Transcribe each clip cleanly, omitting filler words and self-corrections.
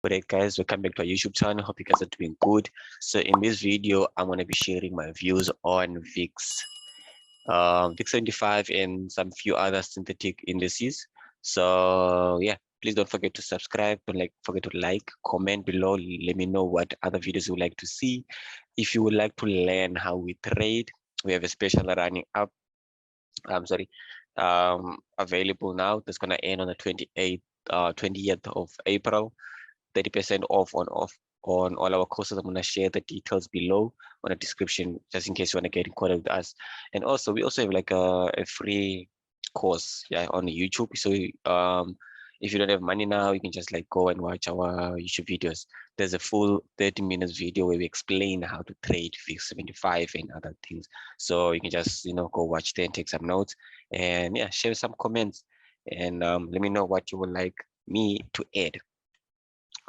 What up, guys? Welcome back to our YouTube channel. Hope you guys are doing good. So in this video, I'm going to be sharing my views on VIX, VIX 75 and some few other synthetic indices. So yeah, please don't forget to subscribe. Don't forget to like, comment below. Let me know what other videos you would like to see. If you would like to learn how we trade, we have a special running up. Available now. That's gonna end on the 20th of April. 30% off on all our courses. I'm gonna share the details below on the description, just in case you wanna get in contact with us. And also, we also have like a free course, yeah, on YouTube. So if you don't have money now, you can just like go and watch our YouTube videos. There's a full 30 minutes video where we explain how to trade VIX 75 and other things. So you can just go watch there and take some notes, and yeah, share some comments, and let me know what you would like me to add.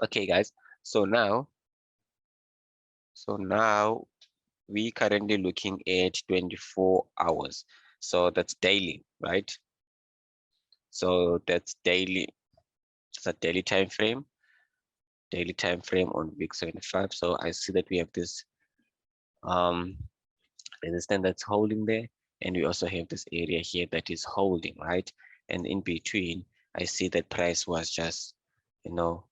Okay, guys. So now we currently looking at 24 hours. So that's daily, right? So that's daily. It's a daily time frame. Daily time frame on VIX 75. So I see that we have this resistance that's holding there, and we also have this area here that is holding, right? And in between, I see that price was just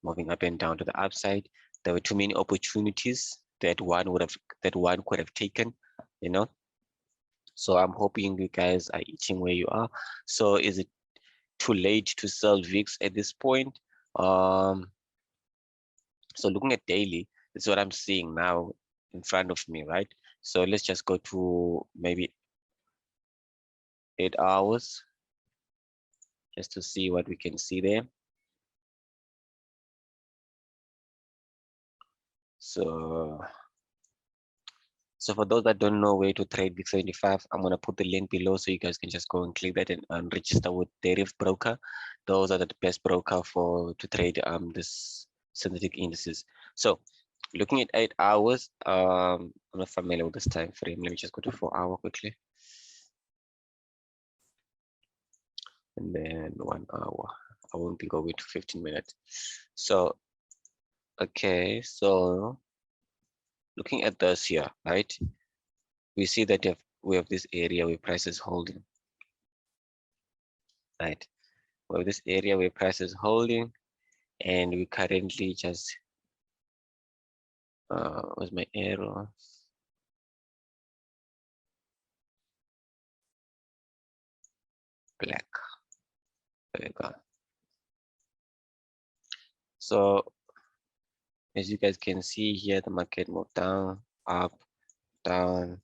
moving up and down to the upside. There were too many opportunities that one could have taken, so I'm hoping you guys are eating where you are. So is it too late to sell VIX at this point? So looking at daily, this is what I'm seeing now in front of me, right? So let's just go to maybe 8 hours just to see what we can see there. So for those that don't know where to trade VIX 75, I'm going to put the link below so you guys can just go and click that and register with Deriv Broker. Those are the best broker to trade this synthetic indices. So looking at 8 hours, I'm not familiar with this time frame. Let me just go to 4 hour quickly. And then 1 hour. I won't be going to 15 minutes. So, okay, so looking at this here, right? We see that we have this area where price is holding, right? We have this area where price is holding, and we currently just where's my arrow? Black. There we go. So as you guys can see here, the market moved down, up, down,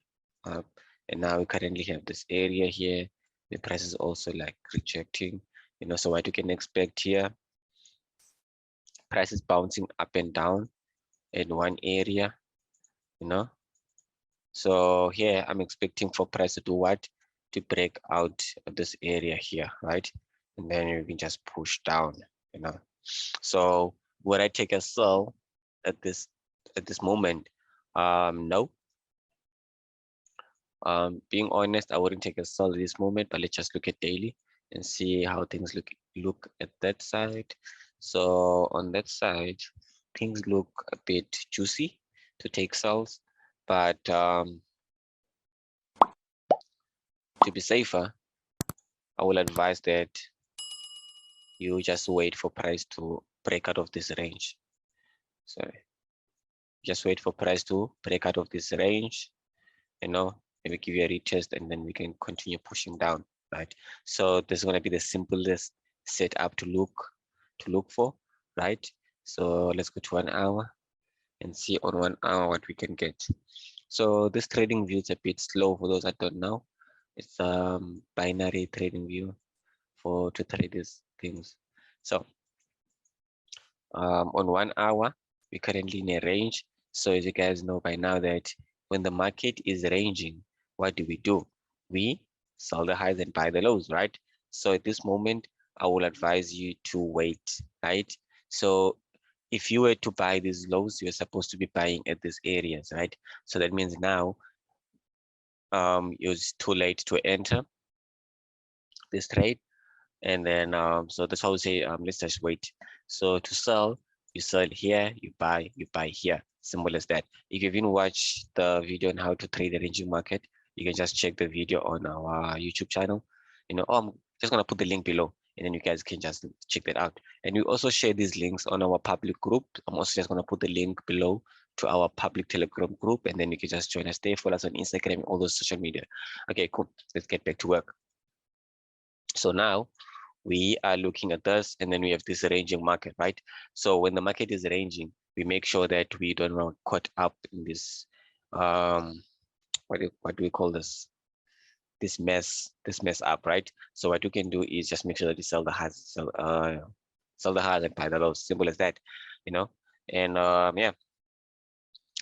up, and now we currently have this area here. The price is also like rejecting, so what you can expect here, price is bouncing up and down in one area, so here I'm expecting for price to do what? To break out of this area here, right? And then you can just push down, so would I take a sell at this moment? No. Being honest, I wouldn't take a sell at this moment, but let's just look at daily and see how things look at that side. So on that side, things look a bit juicy to take sells, but to be safer, I will advise that you just wait for price to break out of this range. Sorry, just wait for price to break out of this range, maybe give you a retest, and then we can continue pushing down, right? So this is going to be the simplest setup to look for, right? So let's go to 1 hour and see on 1 hour what we can get. So this trading view is a bit slow for those that don't know. It's binary trading view to trade these things. So on 1 hour, we're currently in a range. So as you guys know by now that when the market is ranging, what do? We sell the highs and buy the lows, right? So at this moment, I will advise you to wait, right? So if you were to buy these lows, you're supposed to be buying at these areas, right? So that means now it's too late to enter this trade. And then so that's how we say let's just wait. So to sell, You sell here, you buy here. Simple as that. If you haven't watched the video on how to trade the ranging market, you can just check the video on our YouTube channel. I'm just gonna put the link below, and then you guys can just check that out. And we also share these links on our public group. I'm also just gonna put the link below to our public Telegram group, and then you can just join us there, follow us on Instagram, and all those social media. Okay, cool. Let's get back to work. So now we are looking at this, and then we have this ranging market, right? So when the market is ranging, we make sure that we don't get caught up in this what do we call this mess up, right? So what you can do is just make sure that you sell the highs, sell the highs and buy the lows. Simple as that, and yeah,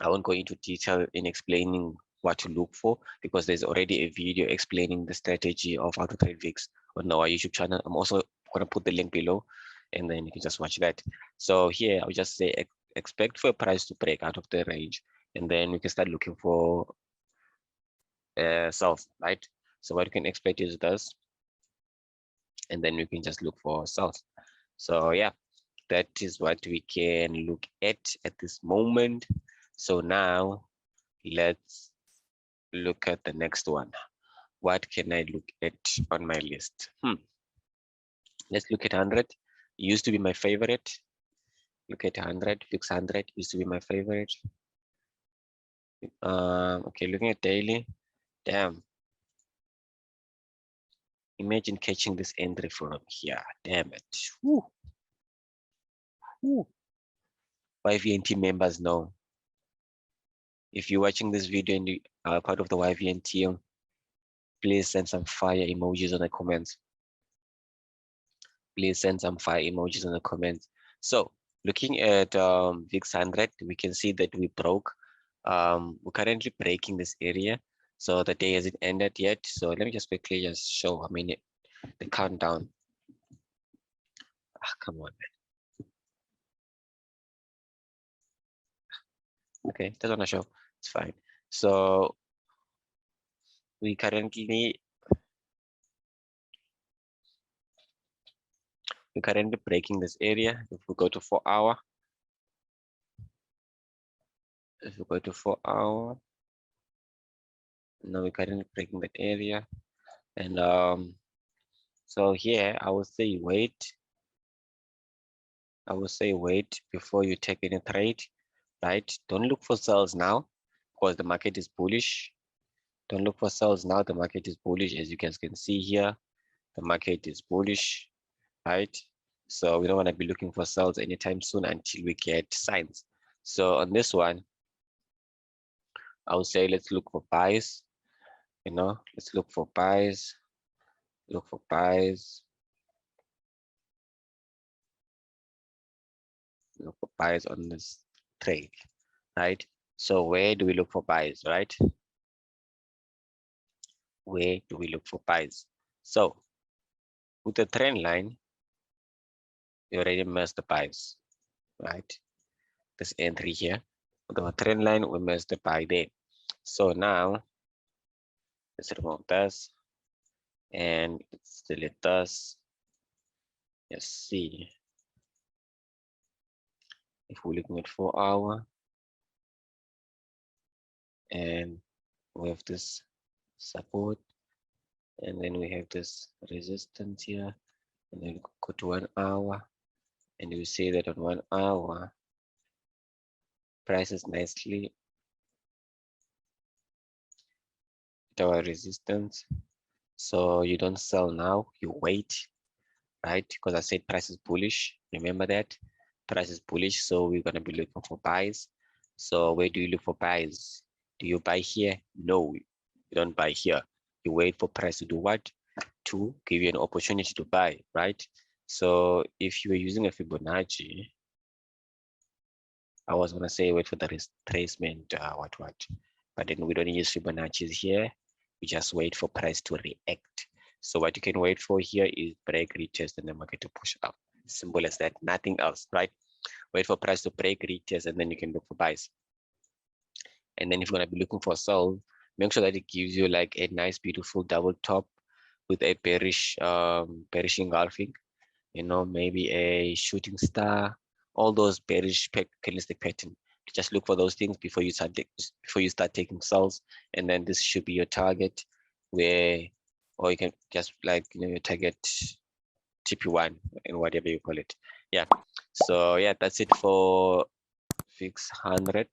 I won't go into detail in explaining what to look for, because there's already a video explaining the strategy of how to trade VIX on our YouTube channel. I'm also going to put the link below, and then you can just watch that. So here I'll just say expect for a price to break out of the range, and then we can start looking for sells, right? So what you can expect is this, and then we can just look for sells. So yeah, that is what we can look at this moment. So now let's look at the next one. What can I look at on my list? Let's look at 100. It used to be my favorite. Look at 100. Fix 100 used to be my favorite. Okay, looking at daily. Damn. Imagine catching this entry from here. Damn it. Woo. Woo. YVNT members know. If you're watching this video and you are part of the YVNT, please send some fire emojis in the comments. Please send some fire emojis in the comments. So looking at VIX 100, we can see that we broke. We're currently breaking this area. So the day hasn't ended yet. So let me just quickly just show the countdown. Come on, man. Okay, doesn't want to show. It's fine. So we currently breaking this area. If we go to 4 hour, now we're currently breaking that area. And so here I would say wait. Before you take any trade, right? Don't look for sales now, because the market is bullish. Don't look for sales now. The market is bullish, as you guys can see here. The market is bullish, right? So we don't want to be looking for sales anytime soon until we get signs. So on this one, I would say let's look for buys. Let's look for buys. Look for buys. Look for buys on this trade, right? So where do we look for buys, right? Where do we look for buys? So with the trend line, you already missed the buys, right? This entry here, with the trend line, we missed the buy there. So now let's remove this and let's delete this. Let's see if we're looking at 4 hour, and we have this support, and then we have this resistance here, and then go to 1 hour, and you see that on 1 hour prices nicely at our resistance. So you don't sell now, you wait, right? Because I said price is bullish. Remember that price is bullish, so we're going to be looking for buys. So where do you look for buys? Do you buy here? No, you don't buy here. You wait for price to do what? To give you an opportunity to buy, right? So if you were using a Fibonacci, I was going to say wait for the retracement, but then we don't use Fibonacci's here. We just wait for price to react. So what you can wait for here is break, retest, and the market to push up. Simple as that, nothing else, right? Wait for price to break, retest, and then you can look for buys. And then if you're going to be looking for sell, make sure that it gives you like a nice, beautiful double top with a bearish engulfing, maybe a shooting star all those bearish candlestick pattern. Just look for those things before you start taking sells, and then this should be your target, where, or you can just like, your target TP1 and whatever you call it. Yeah. So yeah, that's it for fix 100.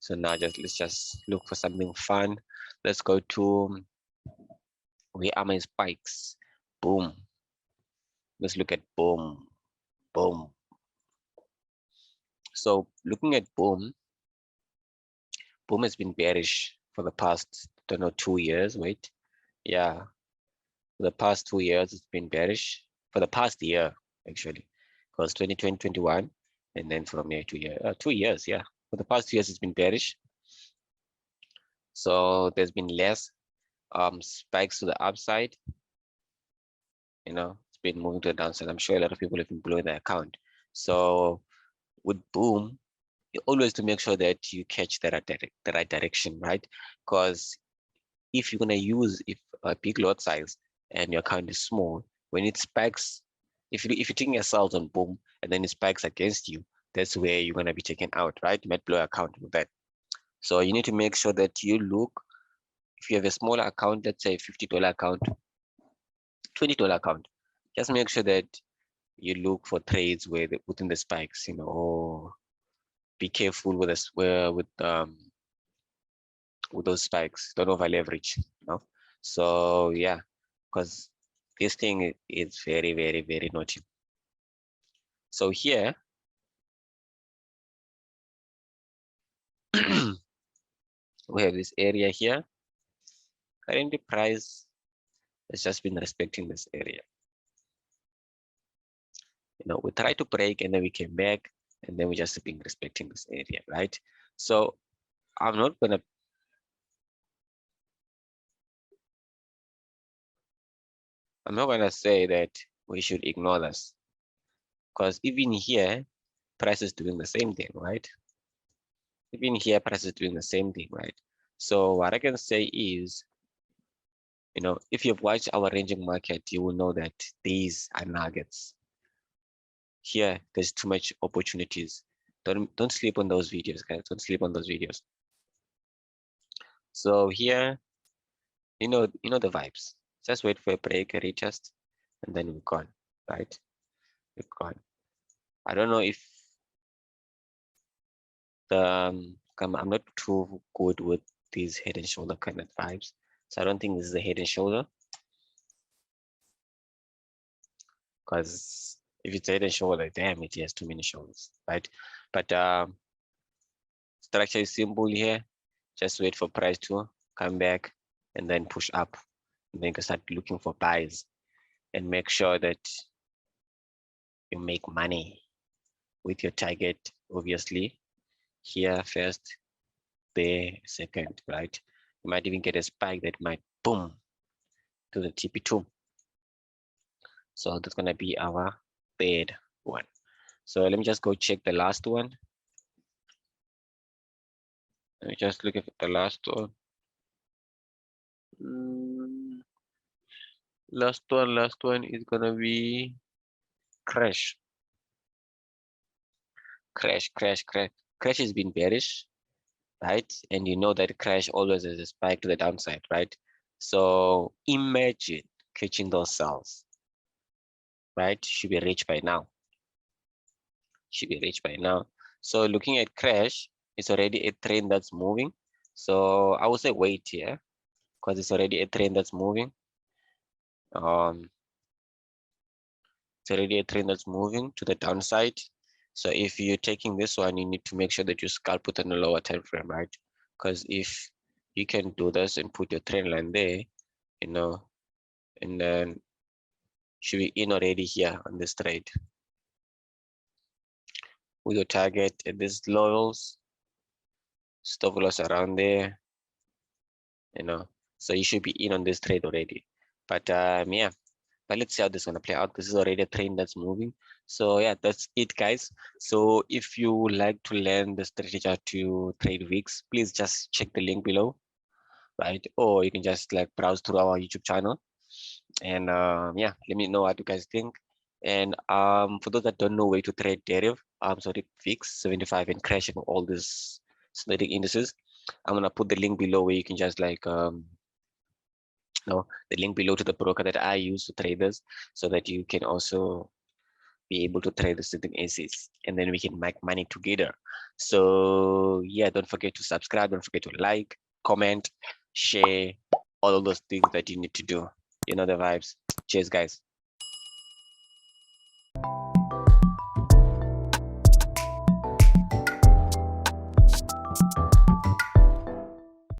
So now let's just look for something fun. Let's go to, where are my spikes? Boom. Let's look at boom, boom. So looking at boom has been bearish for the past, I don't know, 2 years. Wait, yeah, for the past 2 years it's been bearish. For the past year, actually, because 2020, 21, and then from here to 2 years, yeah. For the past 2 years it's been bearish. So there's been less spikes to the upside. It's been moving to the downside. I'm sure a lot of people have been blowing their account. So with boom, always to make sure that you catch the right direction, right? Because if you're gonna use a big lot size and your account is small, when it spikes, if you're taking a sales on boom and then it spikes against you, that's where you're gonna be taken out, right? You might blow your account with that. So you need to make sure that you look. If you have a smaller account, let's say $50 account, $20 account, just make sure that you look for trades within the spikes, or be careful with this, with those spikes. Don't over leverage, So yeah, because this thing is very, very, very naughty. So here we have this area here. Currently price has just been respecting this area. We try to break and then we came back and then we just been respecting this area, right? So I'm not gonna say that we should ignore this, because even here price is doing the same thing, right? Even here price is doing the same thing, right? So what I can say is, if you've watched our ranging market, you will know that these are nuggets. Here there's too much opportunities. Don't sleep on those videos, guys. Don't sleep on those videos. So here, you know the vibes. Just wait for a break, a retest, and then we're gone, right? We're gone. I don't know if I'm not too good with these head and shoulder kind of vibes, so I don't think this is a head and shoulder, because if it's head and shoulder, damn, it has too many shoulders, right? But structure is simple here. Just wait for price to come back and then push up, and then you can start looking for buys and make sure that you make money with your target, obviously here first, there second, right? You might even get a spike that might boom to the TP2. So that's gonna be our third one. So let me just go check the last one. Let me just look at the last one. Last one is gonna be crash. Crash has been bearish, right? And you know that crash always has a spike to the downside, right? So imagine catching those cells, right? Should be rich by now. So looking at crash, it's already a trend that's moving. So I would say wait here, because it's already a trend that's moving. It's already a trend that's moving to the downside. So if you're taking this one, you need to make sure that you scalp it on a lower time frame, right? Because if you can do this and put your trend line there, and then should be in already here on this trade with your target at these levels, stop loss around there, so you should be in on this trade already. But yeah, but let's see how this is going to play out. This is already a trend that's moving. So yeah, that's it, guys. So if you would like to learn the strategy to trade weeks, please just check the link below, right? Or you can just like browse through our YouTube channel, and yeah, let me know what you guys think. And for those that don't know where to trade deriv, sorry, fix 75 and crashing all these synthetic indices, I'm gonna put the link below where you can just like the link below to the broker that I use to trade this, so that you can also be able to trade the synthetic indices, and then we can make money together. So yeah, don't forget to subscribe, don't forget to like, comment, share, all of those things that you need to do. You know the vibes. Cheers, guys.